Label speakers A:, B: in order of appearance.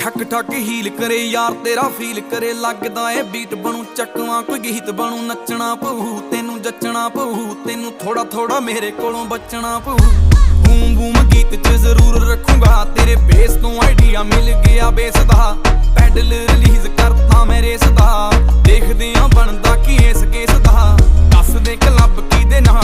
A: ਠੱਕ ਠੱਕ heel ਕਰੇ ਯਾਰ ਤੇਰਾ ਫੀਲ ਕਰੇ, ਲੱਗਦਾ ਏ ਬੀਟ ਬਣੂ ਚੱਕਵਾਂ ਕੋਈ ਗੀਤ ਬਣੂ। ਨੱਚਣਾ ਪਊ ਤੈਨੂੰ ਜੱਚਣਾ ਪਊ, ਤੈਨੂੰ ਥੋੜਾ ਥੋੜਾ ਮੇਰੇ ਕੋਲੋਂ ਬਚਣਾ ਪਊ। ਬੂਮ ਬੂਮ ਗੀਤ 'ਚ ਜ਼ਰੂਰ ਰੱਖੂੰਗਾ ਤੇਰੇ ਬੇਸ ਤੋਂ ਆਈਡੀਆ ਮਿਲ ਗਿਆ ਬੇਸ ਦਾ। ਪੈਡਲ ਰਿਲੀਜ਼ ਕਰਤਾ ਮੈਂ ਰੇਸ ਦਾ, ਦੇਖਦੇ ਆਂ ਬਣਦਾ ਕੀ ਇਸ ਕੇਸ ਦਾ। ਦੱਸ ਦੇ ਕਲੱਬ ਕਿਹਦੇ ਨਾਲ